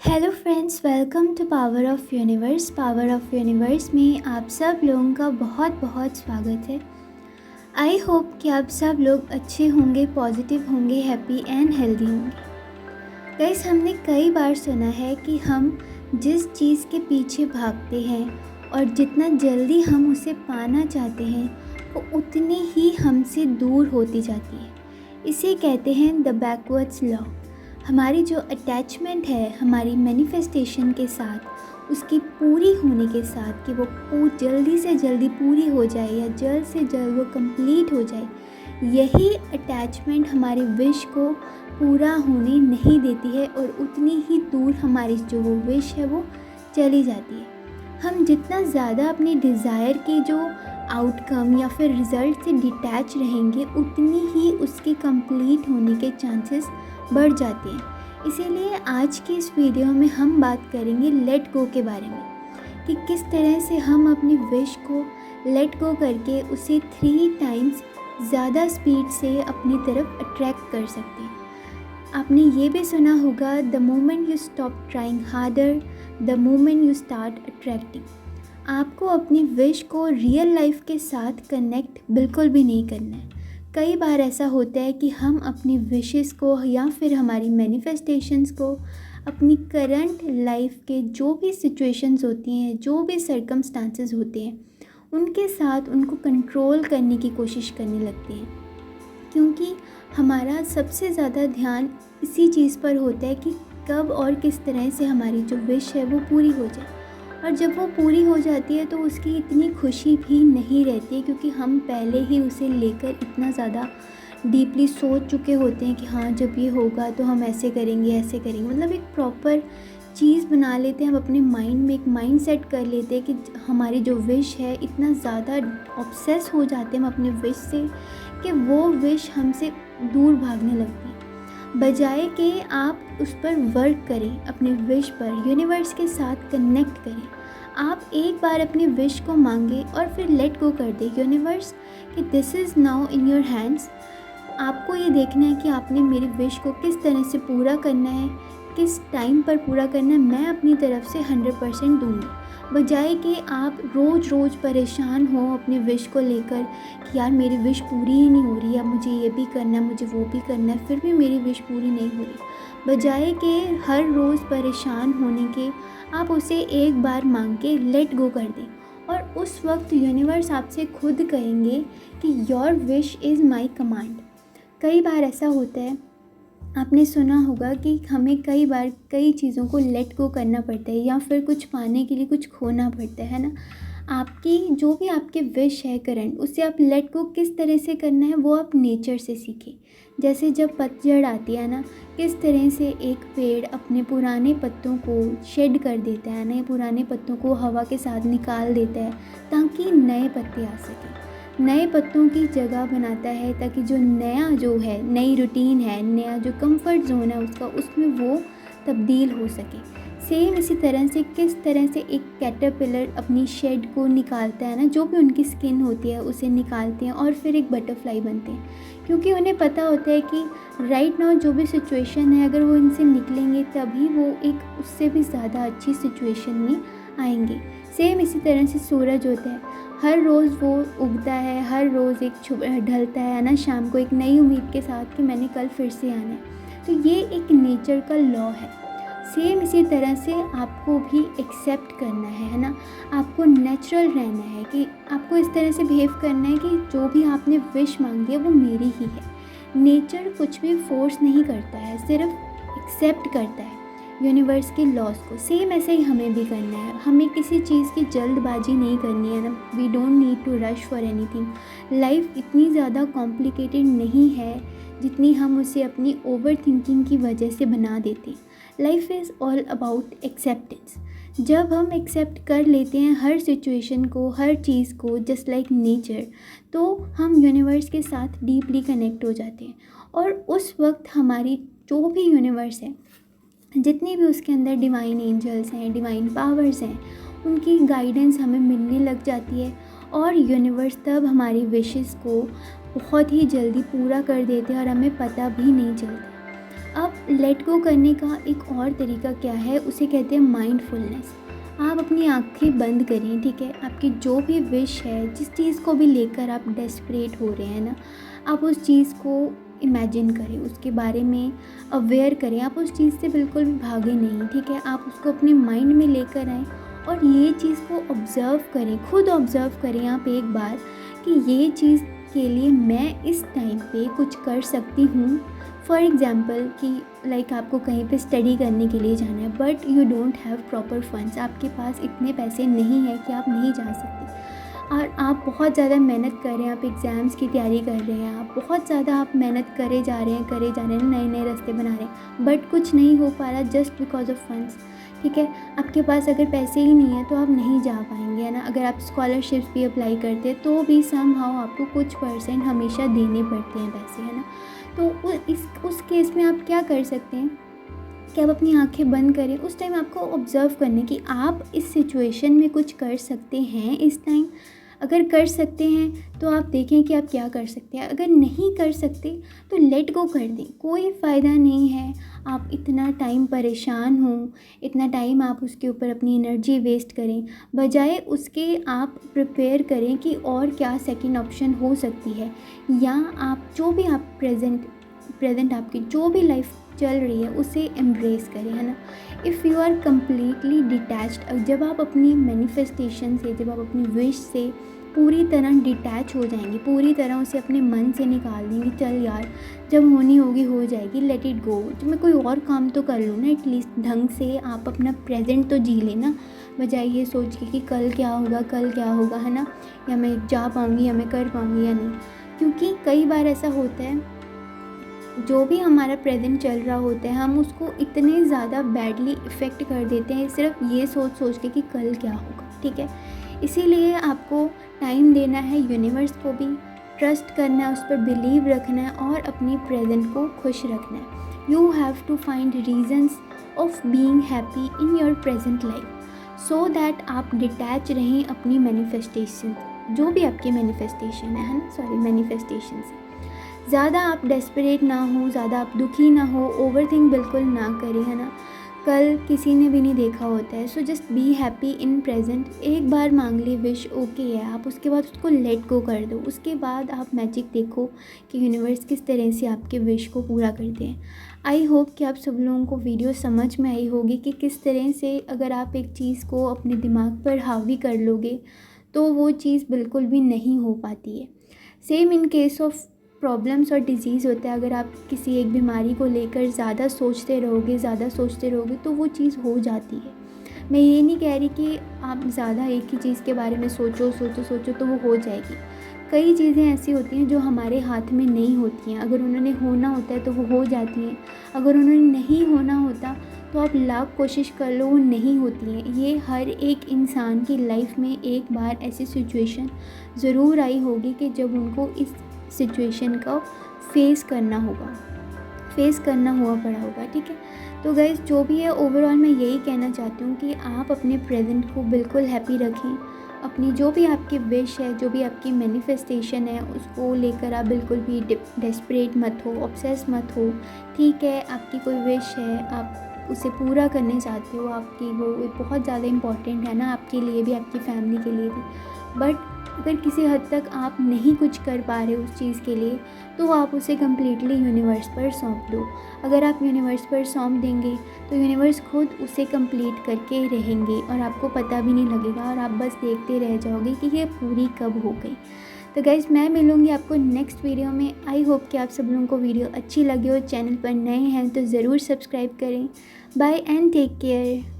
Hello friends, welcome to power of universe. Power of universe में आप सब लोगों का बहुत बहुत स्वागत है। आई होप कि आप सब लोग अच्छे होंगे, पॉजिटिव होंगे, हैप्पी एंड हेल्दी होंगे। गाइस, हमने कई बार सुना है कि हम जिस चीज़ के पीछे भागते हैं और जितना जल्दी हम उसे पाना चाहते हैं वो उतनी ही हमसे दूर होती जाती है। इसे कहते हैं द बैकवर्ड्स लॉ। हमारी जो अटैचमेंट है हमारी मैनिफेस्टेशन के साथ, उसकी पूरी होने के साथ कि वो जल्दी से जल्दी पूरी हो जाए या जल्द से जल्द वो कंप्लीट हो जाए, यही अटैचमेंट हमारी विश को पूरा होने नहीं देती है और उतनी ही दूर हमारी जो वो विश है वो चली जाती है। हम जितना ज़्यादा अपनी डिज़ायर के जो आउटकम या फिर रिज़ल्ट से डिटैच रहेंगे, उतनी ही उसके कंप्लीट होने के चांसेस बढ़ जाते हैं। इसीलिए आज की इस वीडियो में हम बात करेंगे लेट गो के बारे में कि किस तरह से हम अपनी विश को लेट गो करके उसे 3 टाइम्स ज़्यादा स्पीड से अपनी तरफ अट्रैक्ट कर सकते हैं। आपने ये भी सुना होगा, the moment you stop trying harder the moment you start attracting. आपको अपनी विश को रियल लाइफ के साथ कनेक्ट बिल्कुल भी नहीं करना है। कई बार ऐसा होता है कि हम अपनी विशेस को या फिर हमारी मैनिफेस्टेशंस को अपनी करंट लाइफ के जो भी सिचुएशंस होती हैं, जो भी सर्कमस्टांसेस होते हैं, उनके साथ उनको कंट्रोल करने की कोशिश करने लगते हैं, क्योंकि हमारा सबसे ज़्यादा ध्यान इसी चीज़ पर होता है कि कब और किस तरह से हमारी जो विश है वो पूरी हो जाए। और जब वो पूरी हो जाती है तो उसकी इतनी खुशी भी नहीं रहती, क्योंकि हम पहले ही उसे लेकर इतना ज़्यादा डीपली सोच चुके होते हैं कि हाँ, जब ये होगा तो हम ऐसे करेंगे, ऐसे करेंगे। मतलब एक प्रॉपर चीज़ बना लेते हैं हम अपने माइंड में, एक माइंड सेट कर लेते हैं कि हमारी जो विश है, इतना ज़्यादा ऑब्सेस हो जाते हैं हम अपने विश से कि वो विश हमसे दूर भागने लगती है। बजाय कि आप उस पर वर्क करें, अपने विश पर यूनिवर्स के साथ कनेक्ट करें। आप एक बार अपनी विश को मांगे और फिर लेट गो कर दें यूनिवर्स कि this is now in your hands. आपको ये देखना है कि आपने मेरी विश को किस तरह से पूरा करना है, किस टाइम पर पूरा करना है। मैं अपनी तरफ से 100% दूँगी, बजाय कि आप रोज़ रोज़ परेशान हो अपनी विश को लेकर कि यार मेरी विश पूरी ही नहीं हो रही है, मुझे ये भी करना है, मुझे वो भी करना है, फिर भी मेरी विश पूरी नहीं हो रही। बजाय कि हर रोज़ परेशान होने के, आप उसे एक बार मांग के लेट गो कर दें, और उस वक्त यूनिवर्स आपसे खुद कहेंगे कि your wish is my command. कई बार ऐसा होता है, आपने सुना होगा कि हमें कई बार कई चीज़ों को लेट गो करना पड़ता है या फिर कुछ पाने के लिए कुछ खोना पड़ता है ना। आपकी जो भी आपकी विश है करंट, उससे आप लेट गो किस तरह से करना है वो आप नेचर से सीखें। जैसे जब पतझड़ आती है ना, किस तरह से एक पेड़ अपने पुराने पत्तों को शेड कर देता है ना, पुराने पत्तों को हवा के साथ निकाल देता है ताकि नए पत्ते आ सकें, नए पत्तों की जगह बनाता है, ताकि जो नया जो है, नई रूटीन है, नया जो कंफर्ट जोन है उसका, उसमें वो तब्दील हो सके। सेम इसी तरह से किस तरह से एक कैटरपिलर अपनी शेड को निकालता है ना, जो भी उनकी स्किन होती है उसे निकालते हैं और फिर एक बटरफ्लाई बनते हैं, क्योंकि उन्हें पता होता है कि राइट नाउ जो भी सिचुएशन है, अगर वो इनसे निकलेंगे तभी वो एक उससे भी ज़्यादा अच्छी सिचुएशन में आएंगे। सेम इसी तरह से सूरज होता है, हर रोज़ वो उगता है, हर रोज़ एक ढलता है ना शाम को, एक नई उम्मीद के साथ कि मैंने कल फिर से आना है। तो ये एक नेचर का लॉ है। सेम इसी तरह से आपको भी एक्सेप्ट करना है ना, आपको नेचुरल रहना है कि आपको इस तरह से बिहेव करना है कि जो भी आपने विश मांगी है वो मेरी ही है। नेचर कुछ भी फोर्स नहीं करता है, सिर्फ एक्सेप्ट करता है यूनिवर्स के लॉस को। सेम ऐसे ही हमें भी करना है। हमें किसी चीज़ की जल्दबाजी नहीं करनी है ना, we don't need to rush for anything. Life इतनी ज़्यादा कॉम्प्लिकेटेड नहीं है जितनी हम उसे अपनी ओवर थिंकिंग की वजह से बना देते हैं। Life is all about acceptance. जब हम एक्सेप्ट कर लेते हैं हर सिचुएशन को, हर चीज़ को, जस्ट लाइक नेचर, तो हम यूनिवर्स के साथ डीपली कनेक्ट हो जाते हैं। और उस वक्त हमारी जो भी यूनिवर्स है, जितनी भी उसके अंदर डिवाइन एंजल्स हैं, डिवाइन पावर्स हैं, उनकी गाइडेंस हमें मिलने लग जाती है और यूनिवर्स तब हमारी विशेस को बहुत ही जल्दी पूरा कर देते हैं और हमें पता भी नहीं चलता। अब लेट गो करने का एक और तरीका क्या है, उसे कहते हैं माइंडफुलनेस। आप अपनी आंखें बंद करें, ठीक है। आपकी जो भी विश है, जिस चीज़ को भी लेकर आप डेस्परेट हो रहे हैं ना, आप उस चीज़ को इमेजिन करें, उसके बारे में अवेयर करें। आप उस चीज़ से बिल्कुल भी भागे नहीं, ठीक है। आप उसको अपने माइंड में लेकर आएँ और ये चीज़ को ऑब्ज़र्व करें, खुद ऑब्ज़र्व करें आप एक बार कि ये चीज़ के लिए मैं इस टाइम पे कुछ कर सकती हूँ। फॉर एग्ज़ाम्पल कि लाइक आपको कहीं पे स्टडी करने के लिए जाना है, but you don't have proper funds, आपके पास इतने पैसे नहीं है कि आप नहीं जा सकते, और आप बहुत ज़्यादा मेहनत कर रहे हैं, आप एग्ज़ाम्स की तैयारी कर रहे हैं, आप बहुत ज़्यादा आप मेहनत करे जा रहे हैं, नए नए रास्ते बना रहे हैं, बट कुछ नहीं हो पा रहा जस्ट बिकॉज ऑफ फंड्स, ठीक है। आपके पास अगर पैसे ही नहीं है तो आप नहीं जा पाएंगे, है ना। अगर आप स्कॉलरशिप्स भी अप्लाई करते हैं तो भी समहाउ आपको कुछ % हमेशा देने पड़ते हैं पैसे, है ना। तो उस केस में आप क्या कर सकते हैं कि आप अपनी आंखें बंद करें, उस टाइम आपको ऑब्ज़र्व करने कि आप इस सिचुएशन में कुछ कर सकते हैं इस टाइम। अगर कर सकते हैं तो आप देखें कि आप क्या कर सकते हैं, अगर नहीं कर सकते तो लेट गो कर दें, कोई फ़ायदा नहीं है आप इतना टाइम परेशान हो, इतना टाइम आप उसके ऊपर अपनी एनर्जी वेस्ट करें। बजाय उसके आप प्रिपेयर करें कि और क्या सेकंड ऑप्शन हो सकती है, या आप जो भी आप प्रेजेंट आपकी जो भी लाइफ चल रही है उसे एम्ब्रेस करें, है ना। If you are completely detached, जब आप अपनी मैनिफेस्टेशन से, जब आप अपनी विश से पूरी तरह डिटैच हो जाएंगे, पूरी तरह उसे अपने मन से निकाल देंगे, चल यार जब होनी होगी हो जाएगी, लेट इट गो, तो मैं कोई और काम तो कर लूँ ना, एटलीस्ट ढंग से आप अपना प्रेजेंट तो जी लेना, बजाय ये सोच के कि कल क्या होगा, है ना, या मैं जा पाऊँगी या मैं कर पाऊँगी या नहीं। क्योंकि कई बार ऐसा होता है, जो भी हमारा प्रेजेंट चल रहा होता है हम उसको इतने ज़्यादा बैडली इफ़ेक्ट कर देते हैं सिर्फ ये सोच के कि कल क्या होगा, ठीक है। इसीलिए आपको टाइम देना है, यूनिवर्स को भी ट्रस्ट करना है, उस पर बिलीव रखना है और अपनी प्रेजेंट को खुश रखना है। You have to find reasons of being happy in your present life, so that आप डिटैच रहें अपनी मैनिफेस्टेशन, जो भी आपकी मैनिफेस्टेशन है ना, मैनिफेस्टेशन से। ज़्यादा आप डेस्परेट ना हो, ज़्यादा आप दुखी ना हो, ओवरथिंक बिल्कुल ना करें, है ना। कल किसी ने भी नहीं देखा होता है, so just be happy in present. एक बार मांग ली विश, ओके है, आप उसके बाद उसको लेट गो कर दो, उसके बाद आप मैजिक देखो कि यूनिवर्स किस तरह से आपके विश को पूरा करते हैं। आई होप कि आप सब लोगों को वीडियो समझ में आई होगी कि किस तरह से अगर आप एक चीज़ को अपने दिमाग पर हावी कर लोगे तो वो चीज़ बिल्कुल भी नहीं हो पाती है। Same in case of problems और डिज़ीज़ होता है, अगर आप किसी एक बीमारी को लेकर ज़्यादा सोचते रहोगे तो वो चीज़ हो जाती है। मैं ये नहीं कह रही कि आप ज़्यादा एक ही चीज़ के बारे में सोचो तो वो हो जाएगी। कई चीज़ें ऐसी होती हैं जो हमारे हाथ में नहीं होती हैं, अगर उन्होंने होना होता है तो वो हो जाती हैं, अगर उन्होंने नहीं होना होता तो आप लाख कोशिश कर लो वो नहीं होती हैं। ये हर एक इंसान की लाइफ में एक बार ऐसी सिचुएशन ज़रूर आई होगी कि जब उनको इस सिचुएशन का फेस करना हुआ पड़ा होगा, ठीक है। तो गाइज़ जो भी है, ओवरऑल मैं यही कहना चाहती हूँ कि आप अपने प्रेजेंट को बिल्कुल हैप्पी रखें। अपनी जो भी आपकी विश है, जो भी आपकी मैनिफेस्टेशन है, उसको लेकर आप बिल्कुल भी डेस्परेट मत हो, ऑब्सेस मत हो, ठीक है। आपकी कोई विश है, आप उसे पूरा करने चाहते हो, आपकी वो बहुत ज़्यादा इम्पॉर्टेंट है ना, आपके लिए भी, आपकी फैमिली के लिए भी। बट अगर किसी हद तक आप नहीं कुछ कर पा रहे उस चीज़ के लिए तो आप उसे कम्प्लीटली यूनिवर्स पर सौंप दो। अगर आप यूनिवर्स पर सौंप देंगे तो यूनिवर्स खुद उसे कंप्लीट करके रहेंगे और आपको पता भी नहीं लगेगा और आप बस देखते रह जाओगे कि ये पूरी कब हो गई। तो गाइज़ मैं मिलूँगी आपको नेक्स्ट वीडियो में। आई होप कि आप सब लोगों को वीडियो अच्छी लगी हो। चैनल पर नए हैं तो ज़रूर सब्सक्राइब करें। Bye and take care.